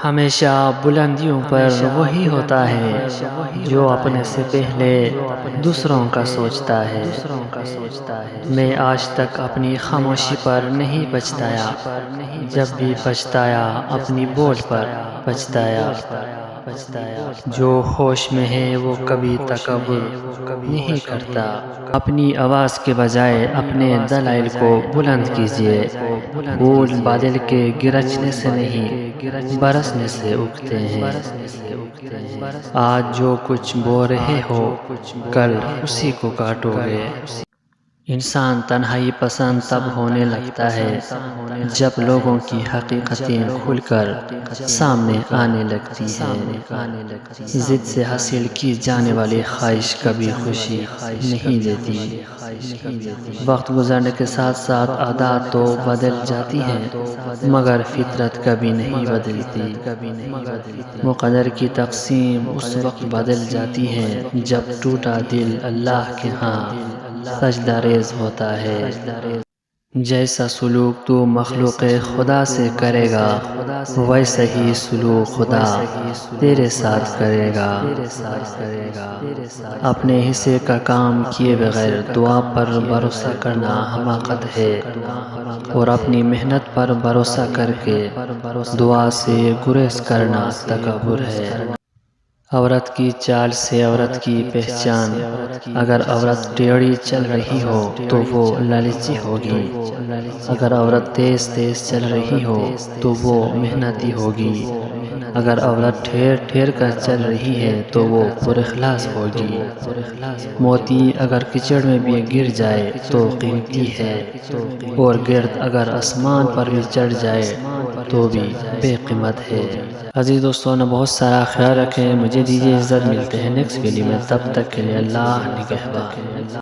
ہمیشہ بلندیوں پر وہی ہوتا ہے جو اپنے سے پہلے دوسروں کا سوچتا ہے۔ میں آج تک اپنی خاموشی پر نہیں پچھتایا، جب بھی پچھتایا اپنی بول پر پچھتایا۔ جو ہوش میں ہے وہ کبھی تکبر نہیں کرتا۔ اپنی آواز کے بجائے اپنے دلائل کو بلند کیجیے۔ پھول بادل کے گرجنے سے نہیں، برسنے سے اگتے ہیں۔ آج جو کچھ بو رہے ہو، کل اسی کو کاٹو گے۔ انسان تنہائی پسند تب ہونے لگتا ہے جب لوگوں کی حقیقتیں کھل کر سامنے آنے لگتی ہیں۔ ضد سے حاصل کی جانے والی خواہش کبھی خوشی نہیں دیتی۔ وقت گزرنے کے ساتھ ساتھ عادات تو بدل جاتی ہیں، مگر فطرت کبھی نہیں بدلتی۔ مقدر کی تقسیم اس وقت بدل جاتی ہے جب ٹوٹا دل اللہ کے ہاں سجدہ ریز ہوتا ہے۔ جیسا سلوک تو مخلوق خدا سے کرے گا، ویسا ہی سلوک خدا تیرے ساتھ کرے گا۔ اپنے حصے کا کام کیے بغیر دعا پر بھروسہ کرنا حماقت ہے، اور اپنی محنت پر بھروسہ کر کے دعا سے گریز کرنا تکبر ہے۔ عورت کی چال سے عورت کی پہچان۔ اگر عورت ٹیڑھی چل رہی ہو تو وہ لالچی ہوگی، اگر عورت تیز تیز چل رہی ہو تو وہ محنتی ہوگی، اگر عورت ٹھہر ٹھہر کر چل رہی ہے تو وہ پر اخلاص ہوگی۔ موتی اگر کیچڑ میں بھی گر جائے تو قیمتی ہے، اور گرد اگر آسمان پر بھی چڑھ جائے تو بھی بے قیمت ہے۔ عزیز دوستوں نے بہت سارا خیال رکھیں، مجھے دیجیے اجازت، ملتے ہیں نیکسٹ ویڈیو میں، تب تک کے لیے اللہ نگہبان۔